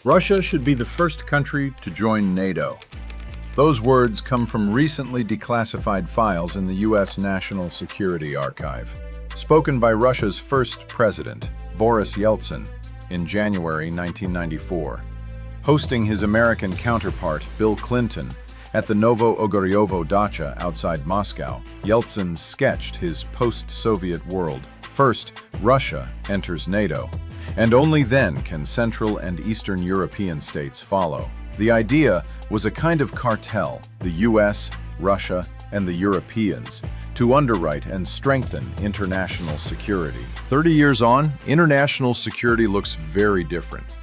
Russia should be the first country to join NATO. Those words come from recently declassified files in the U.S. National Security Archive, spoken by Russia's first president, Boris Yeltsin, in January 1994. Hosting his American counterpart, Bill Clinton, at the Novo-Ogoryovo dacha outside Moscow, Yeltsin sketched his post-Soviet world. First, Russia enters NATO, and only then can Central and Eastern European states follow. The idea was a kind of cartel, the US, Russia, and the Europeans, to underwrite and strengthen international security. 30 years on, international security looks very different.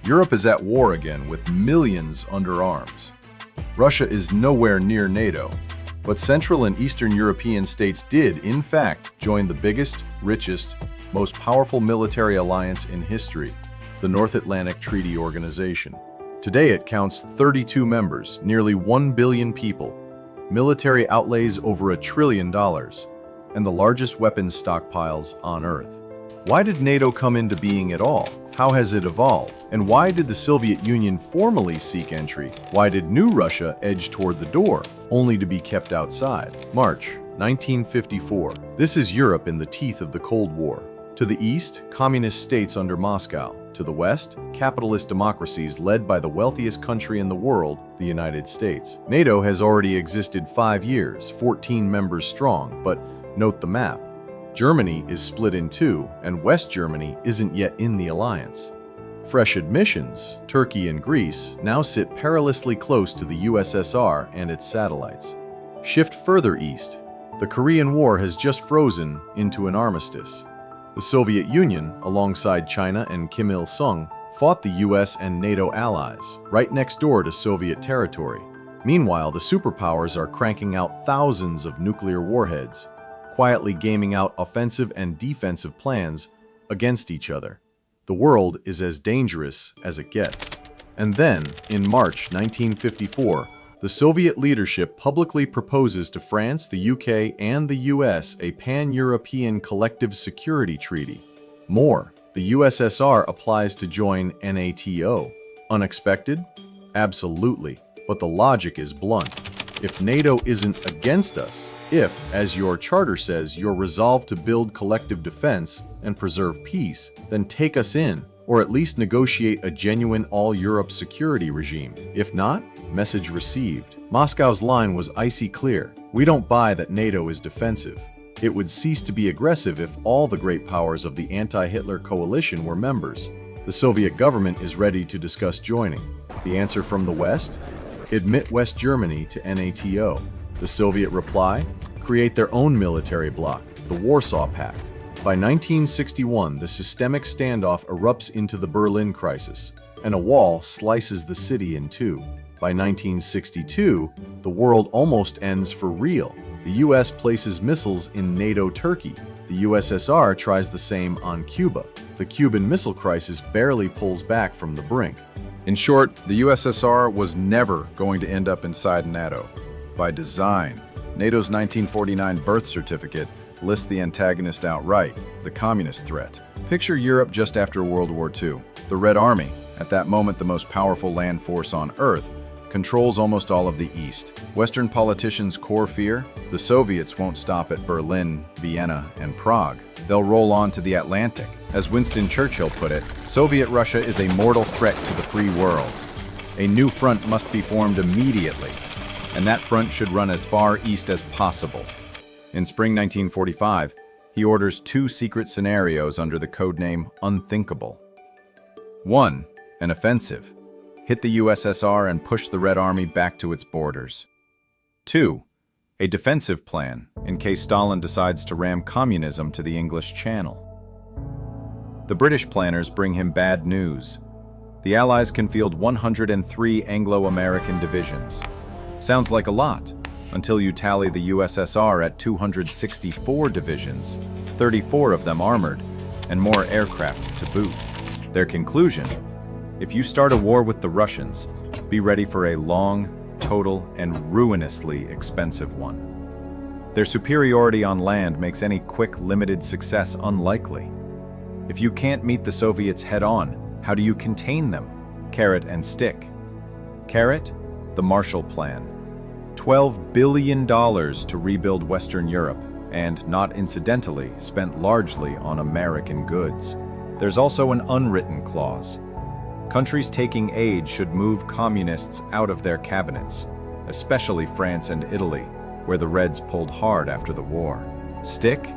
Europe is at war again with millions under arms. Russia is nowhere near NATO, but Central and Eastern European states did, in fact, join the biggest, richest, most powerful military alliance in history, the North Atlantic Treaty Organization. Today it counts 32 members, nearly 1 billion people, military outlays over $1 trillion, and the largest weapons stockpiles on Earth. Why did NATO come into being at all? How has it evolved? And why did the Soviet Union formally seek entry? Why did new Russia edge toward the door, only to be kept outside? March 1954. This is Europe in the teeth of the Cold War. To the east, communist states under Moscow. To the west, capitalist democracies led by the wealthiest country in the world, the United States. NATO has already existed 5 years, 14 members strong, but note the map. Germany is split in two, and West Germany isn't yet in the alliance. Fresh admissions, Turkey and Greece, now sit perilously close to the USSR and its satellites. Shift further east. The Korean War has just frozen into an armistice. The Soviet Union, alongside China and Kim Il-sung, fought the US and NATO allies, right next door to Soviet territory. Meanwhile, the superpowers are cranking out thousands of nuclear warheads, quietly gaming out offensive and defensive plans against each other. The world is as dangerous as it gets. And then, in March 1954, the Soviet leadership publicly proposes to France, the UK, and the US a pan-European collective security treaty. More, the USSR applies to join NATO. Unexpected? Absolutely. But the logic is blunt. If NATO isn't against us, if, as your charter says, you're resolved to build collective defense and preserve peace, then take us in, or at least negotiate a genuine all-Europe security regime. If not, message received. Moscow's line was icy clear. We don't buy that NATO is defensive. It would cease to be aggressive if all the great powers of the anti-Hitler coalition were members. The Soviet government is ready to discuss joining. The answer from the West? Admit West Germany to NATO. The Soviet reply? Create their own military bloc, the Warsaw Pact. By 1961, the systemic standoff erupts into the Berlin crisis, and a wall slices the city in two. By 1962, the world almost ends for real. The US places missiles in NATO Turkey. The USSR tries the same on Cuba. The Cuban Missile Crisis barely pulls back from the brink. In short, the USSR was never going to end up inside NATO. By design, NATO's 1949 birth certificate lists the antagonist outright, the communist threat. Picture Europe just after World War II. The Red Army, at that moment the most powerful land force on Earth, controls almost all of the East. Western politicians' core fear? The Soviets won't stop at Berlin, Vienna, and Prague. They'll roll on to the Atlantic. As Winston Churchill put it, Soviet Russia is a mortal threat to the free world. A new front must be formed immediately, and that front should run as far east as possible. In spring 1945, he orders 2 secret scenarios under the codename Unthinkable. 1. An offensive. Hit the USSR and push the Red Army back to its borders. 2. A defensive plan, in case Stalin decides to ram communism to the English Channel. The British planners bring him bad news. The Allies can field 103 Anglo-American divisions. Sounds like a lot, until you tally the USSR at 264 divisions, 34 of them armored, and more aircraft to boot. Their conclusion? If you start a war with the Russians, be ready for a long, total, and ruinously expensive one. Their superiority on land makes any quick, limited success unlikely. If you can't meet the Soviets head-on, how do you contain them? Carrot and stick. Carrot, the Marshall Plan. $12 billion to rebuild Western Europe, and not incidentally, spent largely on American goods. There's also an unwritten clause. Countries taking aid should move communists out of their cabinets, especially France and Italy, where the Reds pulled hard after the war. Stick?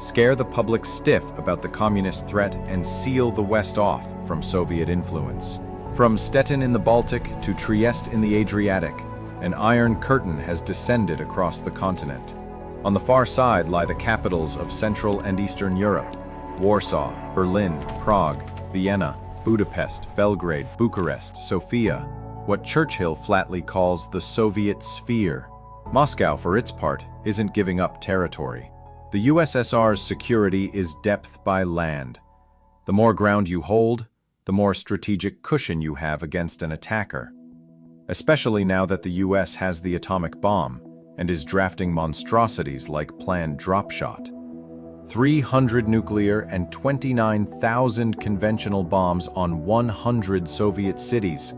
Scare the public stiff about the communist threat and seal the West off from Soviet influence. From Stettin in the Baltic to Trieste in the Adriatic, an iron curtain has descended across the continent. On the far side lie the capitals of Central and Eastern Europe: Warsaw, Berlin, Prague, Vienna, Budapest, Belgrade, Bucharest, Sofia, what Churchill flatly calls the Soviet sphere. Moscow, for its part, isn't giving up territory. The USSR's security is depth by land. The more ground you hold, the more strategic cushion you have against an attacker. Especially now that the US has the atomic bomb and is drafting monstrosities like planned drop shot. 300 nuclear and 29,000 conventional bombs on 100 Soviet cities,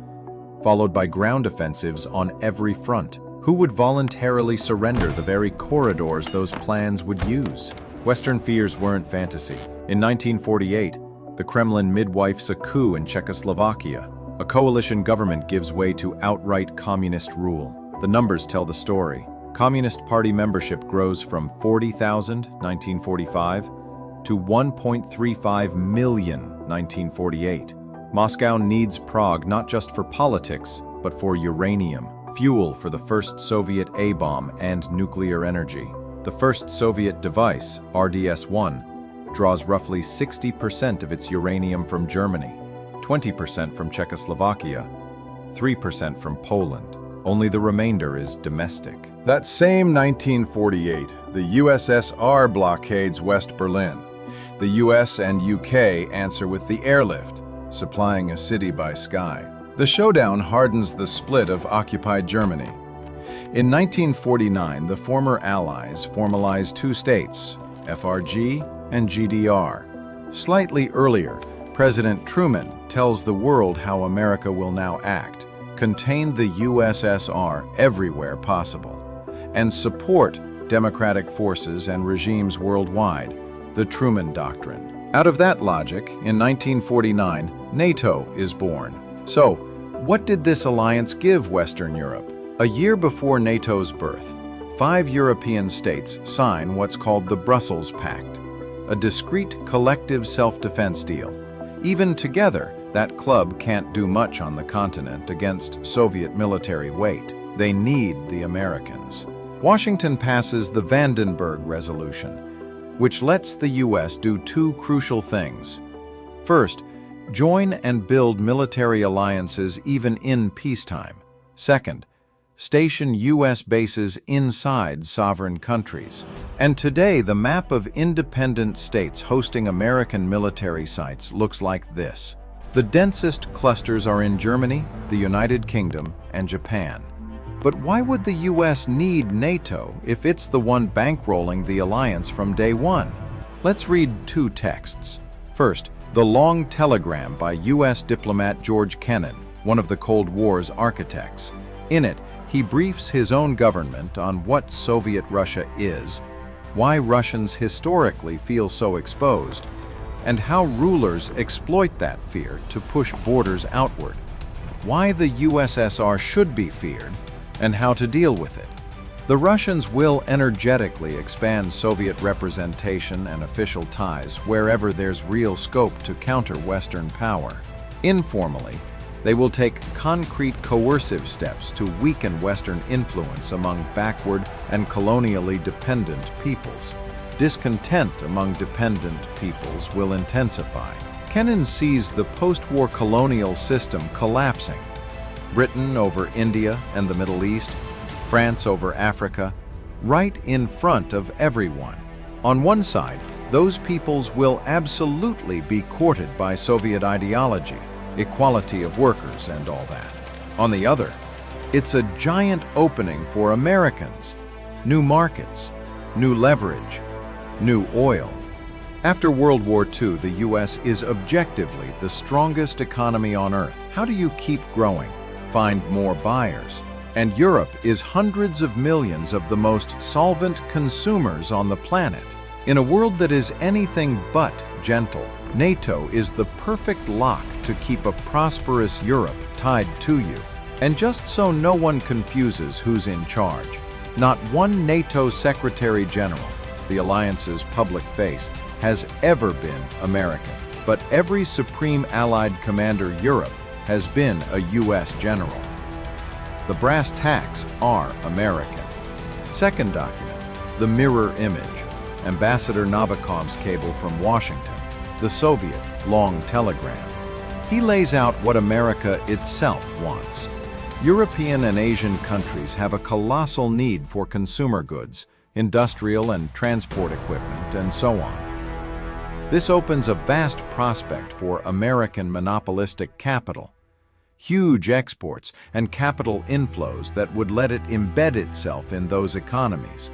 followed by ground offensives on every front. Who would voluntarily surrender the very corridors those plans would use? Western fears weren't fantasy. In 1948, the Kremlin midwifes a coup in Czechoslovakia. A coalition government gives way to outright communist rule. The numbers tell the story. Communist Party membership grows from 40,000, 1945, to 1.35 million, 1948. Moscow needs Prague not just for politics, but for uranium, fuel for the first Soviet A-bomb and nuclear energy. The first Soviet device, RDS-1, draws roughly 60% of its uranium from Germany, 20% from Czechoslovakia, 3% from Poland. Only the remainder is domestic. That same 1948, the USSR blockades West Berlin. The US and UK answer with the airlift, supplying a city by sky. The showdown hardens the split of occupied Germany. In 1949, the former Allies formalized two states, FRG and GDR. Slightly earlier, President Truman tells the world how America will now act: contain the USSR everywhere possible, and support democratic forces and regimes worldwide, the Truman Doctrine. Out of that logic, in 1949, NATO is born. So, what did this alliance give Western Europe? A year before NATO's birth, 5 European states sign what's called the Brussels Pact, a discrete collective self-defense deal. Even together, that club can't do much on the continent against Soviet military weight. They need the Americans. Washington passes the Vandenberg Resolution, which lets the US do two crucial things. First, join and build military alliances even in peacetime. Second, station US bases inside sovereign countries. And today, the map of independent states hosting American military sites looks like this. The densest clusters are in Germany, the United Kingdom, and Japan. But why would the US need NATO if it's the one bankrolling the alliance from day one? Let's read two texts. First, the long telegram by US diplomat George Kennan, one of the Cold War's architects. In it, he briefs his own government on what Soviet Russia is, why Russians historically feel so exposed, and how rulers exploit that fear to push borders outward, why the USSR should be feared, and how to deal with it. The Russians will energetically expand Soviet representation and official ties wherever there's real scope to counter Western power. Informally, they will take concrete coercive steps to weaken Western influence among backward and colonially dependent peoples. Discontent among dependent peoples will intensify. Kennan sees the post-war colonial system collapsing. Britain over India and the Middle East, France over Africa, right in front of everyone. On one side, those peoples will absolutely be courted by Soviet ideology, equality of workers and all that. On the other, it's a giant opening for Americans, new markets, new leverage, new oil. After World War II, the US is objectively the strongest economy on Earth. How do you keep growing? Find more buyers. And Europe is hundreds of millions of the most solvent consumers on the planet. In a world that is anything but gentle, NATO is the perfect lock to keep a prosperous Europe tied to you. And just so no one confuses who's in charge, not one NATO Secretary General, the alliance's public face, has ever been American. But every Supreme Allied Commander Europe has been a US general. The brass tacks are American. Second document, the mirror image. Ambassador Novikov's cable from Washington, the Soviet long telegram. He lays out what America itself wants. European and Asian countries have a colossal need for consumer goods, industrial and transport equipment, and so on. This opens a vast prospect for American monopolistic capital, huge exports and capital inflows that would let it embed itself in those economies.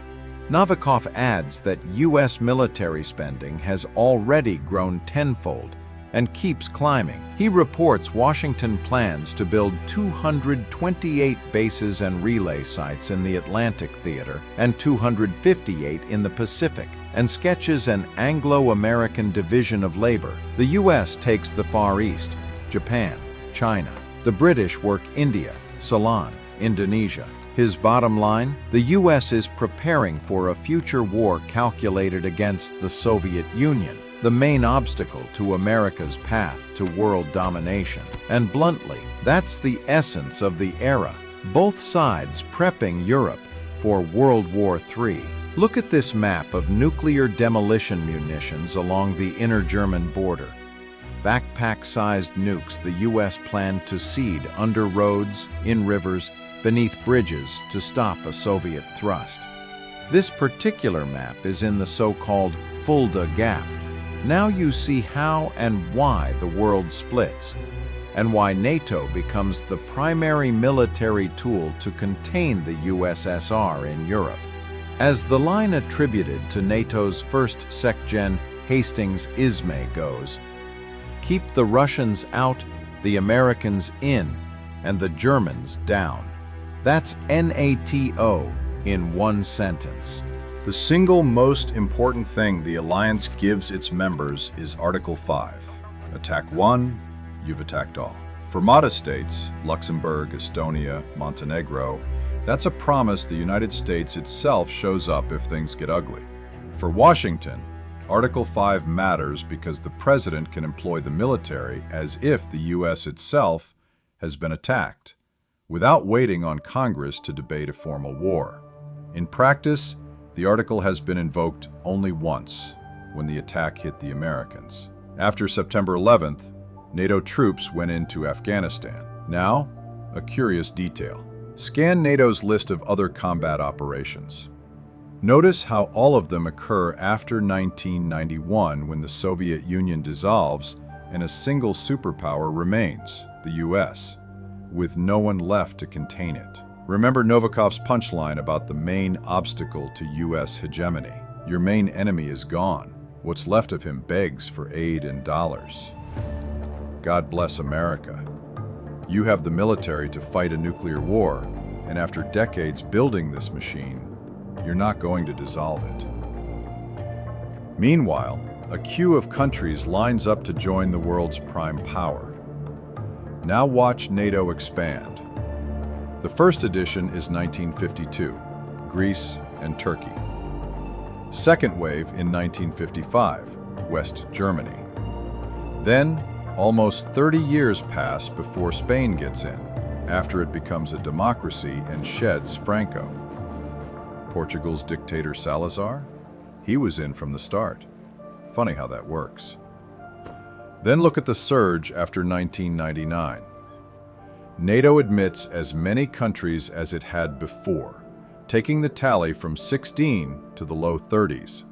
Novikov adds that U.S. military spending has already grown tenfold and keeps climbing. He reports Washington plans to build 228 bases and relay sites in the Atlantic Theater and 258 in the Pacific, and sketches an Anglo-American division of labor. The U.S. takes the Far East, Japan, China. The British work India, Ceylon, Indonesia. His bottom line, the U.S. is preparing for a future war calculated against the Soviet Union, the main obstacle to America's path to world domination. And bluntly, that's the essence of the era, both sides prepping Europe for World War III. Look at this map of nuclear demolition munitions along the inner German border. Backpack-sized nukes the U.S. planned to seed under roads, in rivers, beneath bridges to stop a Soviet thrust. This particular map is in the so-called Fulda Gap. Now you see how and why the world splits, and why NATO becomes the primary military tool to contain the USSR in Europe. As the line attributed to NATO's first SecGen Hastings-Ismay goes, keep the Russians out, the Americans in, and the Germans down. That's NATO in one sentence. The single most important thing the alliance gives its members is Article 5. Attack one, you've attacked all. For modest states, Luxembourg, Estonia, Montenegro, that's a promise the United States itself shows up if things get ugly. For Washington, Article 5 matters because the president can employ the military as if the U.S. itself has been attacked, without waiting on Congress to debate a formal war. In practice, the article has been invoked only once, when the attack hit the Americans. After September 11th, NATO troops went into Afghanistan. Now, a curious detail. Scan NATO's list of other combat operations. Notice how all of them occur after 1991, when the Soviet Union dissolves and a single superpower remains, the US, with no one left to contain it. Remember Novikov's punchline about the main obstacle to US hegemony. Your main enemy is gone. What's left of him begs for aid in dollars. God bless America. You have the military to fight a nuclear war, and after decades building this machine, you're not going to dissolve it. Meanwhile, a queue of countries lines up to join the world's prime power. Now watch NATO expand. The first edition is 1952, Greece and Turkey. Second wave in 1955, West Germany. Then, almost 30 years pass before Spain gets in, after it becomes a democracy and sheds Franco. Portugal's dictator Salazar? He was in from the start. Funny how that works. Then look at the surge after 1999. NATO admits as many countries as it had before, taking the tally from 16 to the low 30s.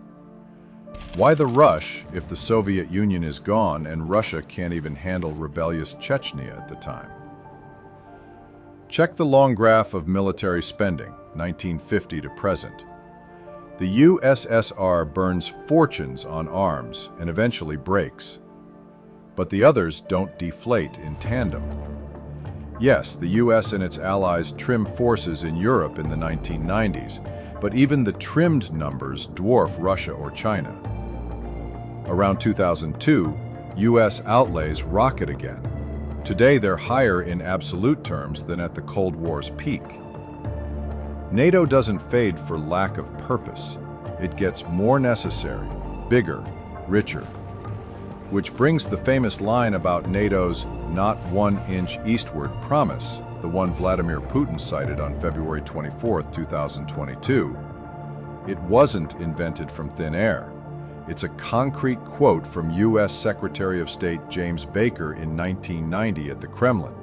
Why the rush if the Soviet Union is gone and Russia can't even handle rebellious Chechnya at the time? Check the long graph of military spending, 1950 to present. The USSR burns fortunes on arms and eventually breaks. But the others don't deflate in tandem. Yes, the US and its allies trim forces in Europe in the 1990s, but even the trimmed numbers dwarf Russia or China. Around 2002, US outlays rocket again. Today they're higher in absolute terms than at the Cold War's peak. NATO doesn't fade for lack of purpose. It gets more necessary, bigger, richer. Which brings the famous line about NATO's "not 1 inch eastward" promise, the one Vladimir Putin cited on February 24, 2022. It wasn't invented from thin air. It's a concrete quote from U.S. Secretary of State James Baker in 1990 at the Kremlin.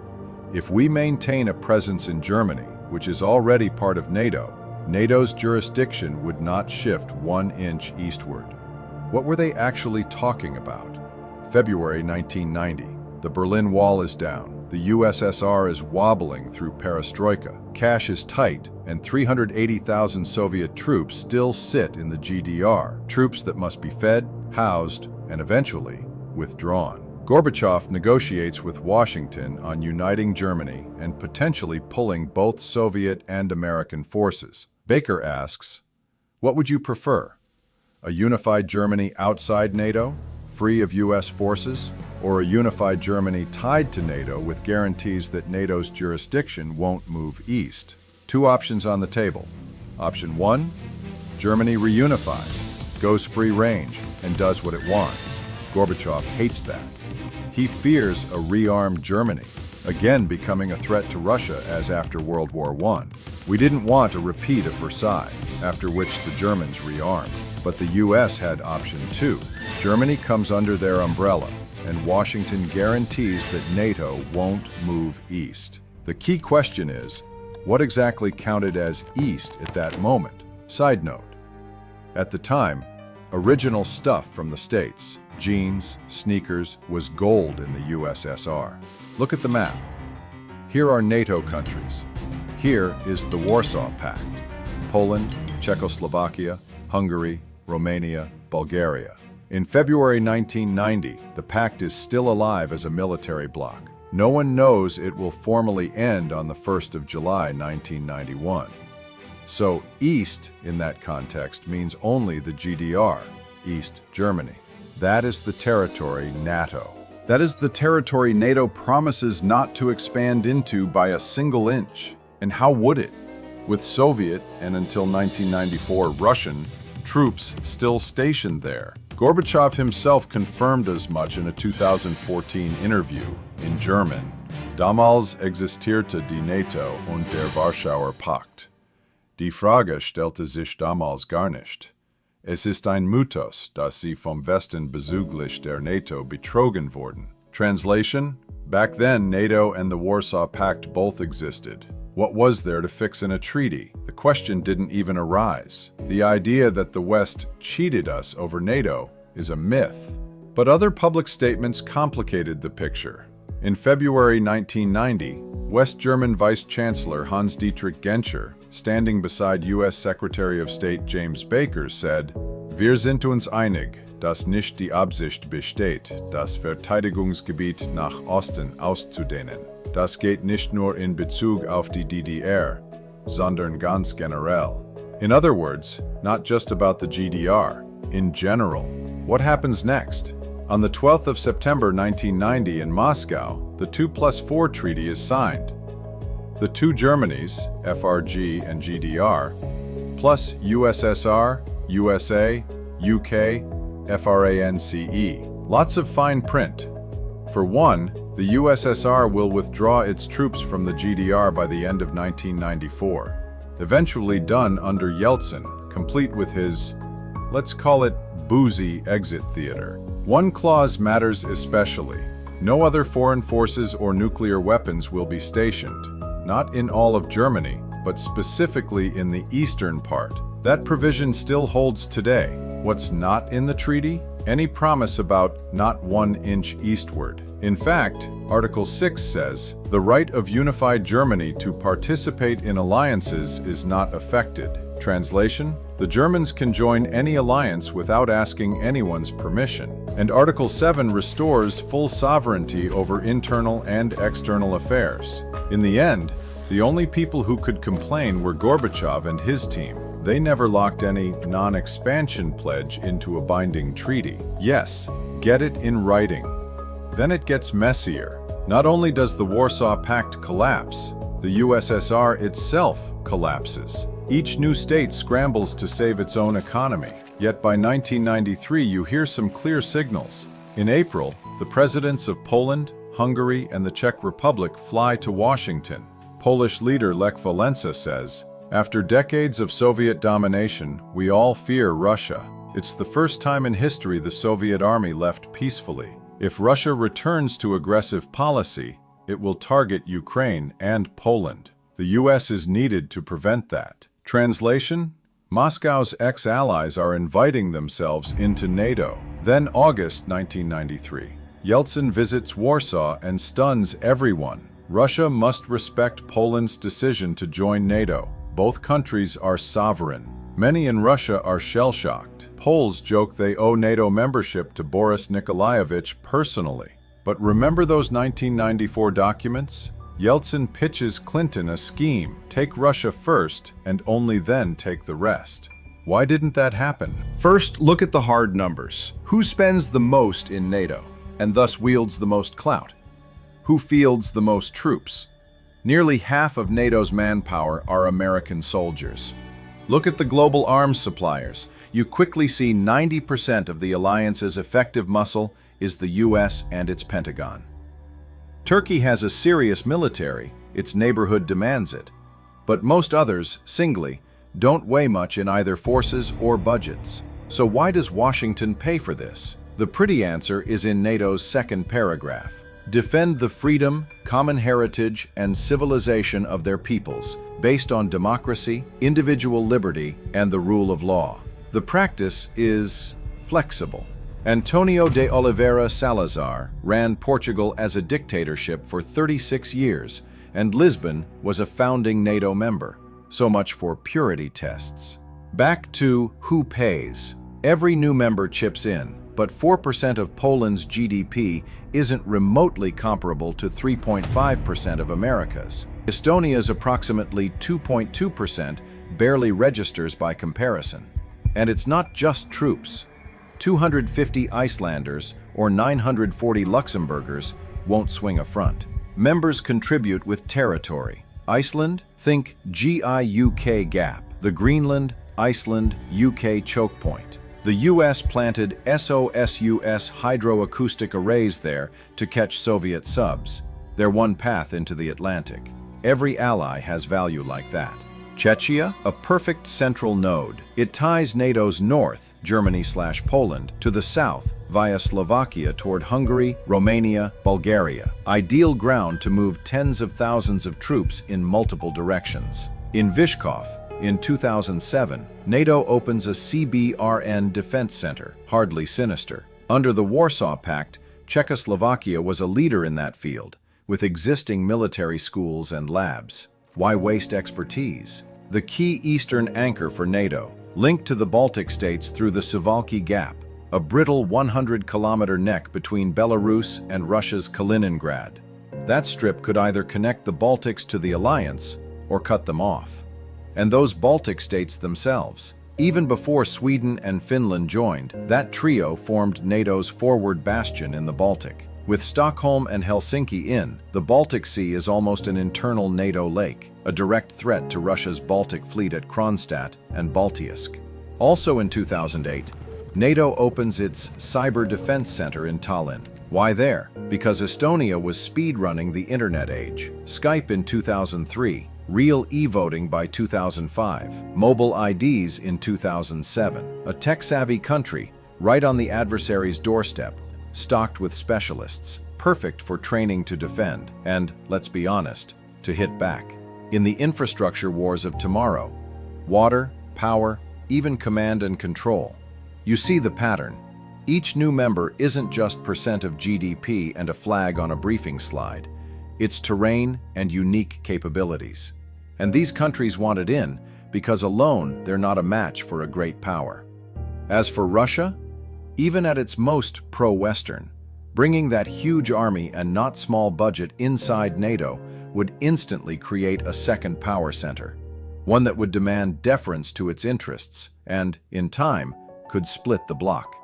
If we maintain a presence in Germany, which is already part of NATO, NATO's jurisdiction would not shift 1 inch eastward. What were they actually talking about? February 1990. The Berlin Wall is down. The USSR is wobbling through perestroika. Cash is tight, and 380,000 Soviet troops still sit in the GDR. Troops that must be fed, housed, and eventually withdrawn. Gorbachev negotiates with Washington on uniting Germany and potentially pulling both Soviet and American forces. Baker asks, "What would you prefer? A unified Germany outside NATO, free of US forces, or a unified Germany tied to NATO with guarantees that NATO's jurisdiction won't move east?" Two options on the table. Option 1, Germany reunifies, goes free range, and does what it wants. Gorbachev hates that. He fears a rearmed Germany, again becoming a threat to Russia as after World War I. We didn't want a repeat of Versailles, after which the Germans rearmed. But the US had option 2. Germany comes under their umbrella, and Washington guarantees that NATO won't move east. The key question is, what exactly counted as east at that moment? Side note, at the time, original stuff from the States, jeans, sneakers, was gold in the USSR. Look at the map. Here are NATO countries. Here is the Warsaw Pact. Poland, Czechoslovakia, Hungary, Romania, Bulgaria. In February 1990, the pact is still alive as a military bloc. No one knows it will formally end on the 1st of July 1991. So East, in that context, means only the GDR, East Germany. That is the territory NATO. That is the territory NATO promises not to expand into by a single inch. And how would it? With Soviet, and until 1994 Russian, troops still stationed there. Gorbachev himself confirmed as much in a 2014 interview in German. Damals existierte die NATO und der Warschauer Pakt. Die Frage stellte sich damals gar nicht. Es ist ein Mythos, dass sie vom Westen bezüglich der NATO betrogen wurden. Translation? Back then, NATO and the Warsaw Pact both existed. What was there to fix in a treaty? The question didn't even arise. The idea that the West cheated us over NATO is a myth. But other public statements complicated the picture. In February 1990, West German Vice Chancellor Hans-Dietrich Genscher, standing beside U.S. Secretary of State James Baker, said, "Wir sind uns einig, dass nicht die Absicht besteht, das Verteidigungsgebiet nach Osten auszudehnen. Das geht nicht nur in Bezug auf die DDR, sondern ganz generell." In other words, not just about the GDR, in general. What happens next? On the 12th of September 1990 in Moscow, the 2+4 treaty is signed. The two Germanys, FRG and GDR, plus USSR, USA, UK, FRANCE. Lots of fine print. For one, the USSR will withdraw its troops from the GDR by the end of 1994, eventually done under Yeltsin, complete with his, let's call it, boozy exit theater. One clause matters especially. No other foreign forces or nuclear weapons will be stationed, not in all of Germany, but specifically in the eastern part. That provision still holds today. What's not in the treaty? Any promise about not 1 inch eastward. In fact, Article 6 says, the right of unified Germany to participate in alliances is not affected. Translation: the Germans can join any alliance without asking anyone's permission. And Article 7 restores full sovereignty over internal and external affairs. In the end, the only people who could complain were Gorbachev and his team. They never locked any non-expansion pledge into a binding treaty. Yes, get it in writing. Then it gets messier. Not only does the Warsaw Pact collapse, the USSR itself collapses. Each new state scrambles to save its own economy. Yet by 1993, you hear some clear signals. In April, the presidents of Poland, Hungary, and the Czech Republic fly to Washington. Polish leader Lech Walesa says, "After decades of Soviet domination, we all fear Russia. It's the first time in history the Soviet army left peacefully. If Russia returns to aggressive policy, it will target Ukraine and Poland. The US is needed to prevent that." Translation: Moscow's ex-allies are inviting themselves into NATO. Then August 1993. Yeltsin visits Warsaw and stuns everyone. Russia must respect Poland's decision to join NATO. Both countries are sovereign. Many in Russia are shell-shocked. Poles joke they owe NATO membership to Boris Nikolaevich personally. But remember those 1994 documents? Yeltsin pitches Clinton a scheme: take Russia first and only then take the rest. Why didn't that happen? First, look at the hard numbers. Who spends the most in NATO, and thus wields the most clout? Who fields the most troops? Nearly half of NATO's manpower are American soldiers. Look at the global arms suppliers. You quickly see 90% of the alliance's effective muscle is the US and its Pentagon. Turkey has a serious military, its neighborhood demands it. But most others, singly, don't weigh much in either forces or budgets. So why does Washington pay for this? The pretty answer is in NATO's second paragraph. Defend the freedom, common heritage, and civilization of their peoples, based on democracy, individual liberty, and the rule of law. The practice is flexible. Antonio de Oliveira Salazar ran Portugal as a dictatorship for 36 years, and Lisbon was a founding NATO member. So much for purity tests. Back to who pays. Every new member chips in, but 4% of Poland's GDP isn't remotely comparable to 3.5% of America's. Estonia's approximately 2.2% barely registers by comparison. And it's not just troops. 250 Icelanders or 940 Luxembourgers won't swing a front. Members contribute with territory. Iceland, think GIUK gap. The Greenland, Iceland, UK choke point. The US planted SOSUS hydroacoustic arrays there to catch Soviet subs. They're one path into the Atlantic. Every ally has value like that. Czechia, a perfect central node. It ties NATO's north, Germany/Poland, to the south, via Slovakia toward Hungary, Romania, Bulgaria. Ideal ground to move tens of thousands of troops in multiple directions. In Vyshkov, in 2007, NATO opens a CBRN defense center, hardly sinister. Under the Warsaw Pact, Czechoslovakia was a leader in that field, with existing military schools and labs. Why waste expertise? The key eastern anchor for NATO, linked to the Baltic states through the Suwalki Gap, a brittle 100-kilometer neck between Belarus and Russia's Kaliningrad. That strip could either connect the Baltics to the alliance or cut them off. And those Baltic states themselves. Even before Sweden and Finland joined, that trio formed NATO's forward bastion in the Baltic. With Stockholm and Helsinki in, the Baltic Sea is almost an internal NATO lake, a direct threat to Russia's Baltic fleet at Kronstadt and Baltiisk. Also in 2008, NATO opens its Cyber Defense Center in Tallinn. Why there? Because Estonia was speedrunning the internet age. Skype in 2003, real e-voting by 2005, mobile IDs in 2007. A tech-savvy country, right on the adversary's doorstep, stocked with specialists, perfect for training to defend, and, let's be honest, to hit back. In the infrastructure wars of tomorrow, water, power, even command and control. You see the pattern. Each new member isn't just percent of GDP and a flag on a briefing slide. It's terrain and unique capabilities. And these countries want it in because alone they're not a match for a great power. As for Russia, even at its most pro-Western, bringing that huge army and not small budget inside NATO would instantly create a second power center, one that would demand deference to its interests and, in time, could split the bloc.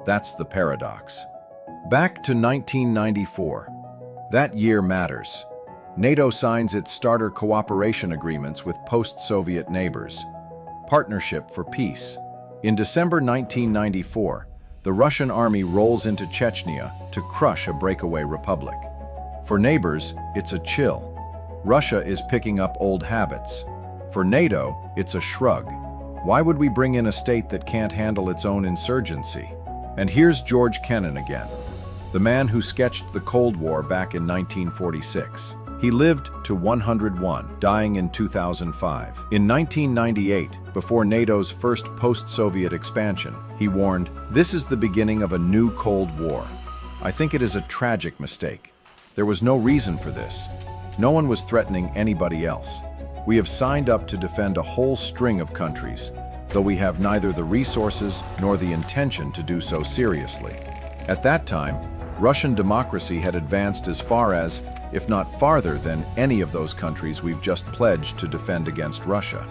That's the paradox. Back to 1994. That year matters. NATO signs its starter cooperation agreements with post-Soviet neighbors. Partnership for Peace. In December 1994, the Russian army rolls into Chechnya to crush a breakaway republic. For neighbors, it's a chill. Russia is picking up old habits. For NATO, it's a shrug. Why would we bring in a state that can't handle its own insurgency? And here's George Kennan again, the man who sketched the Cold War back in 1946. He lived to 101, dying in 2005. In 1998, before NATO's first post-Soviet expansion, he warned, "This is the beginning of a new Cold War. I think it is a tragic mistake. There was no reason for this. No one was threatening anybody else. We have signed up to defend a whole string of countries, though we have neither the resources nor the intention to do so seriously." At that time, Russian democracy had advanced as far as, if not farther than, any of those countries we've just pledged to defend against Russia.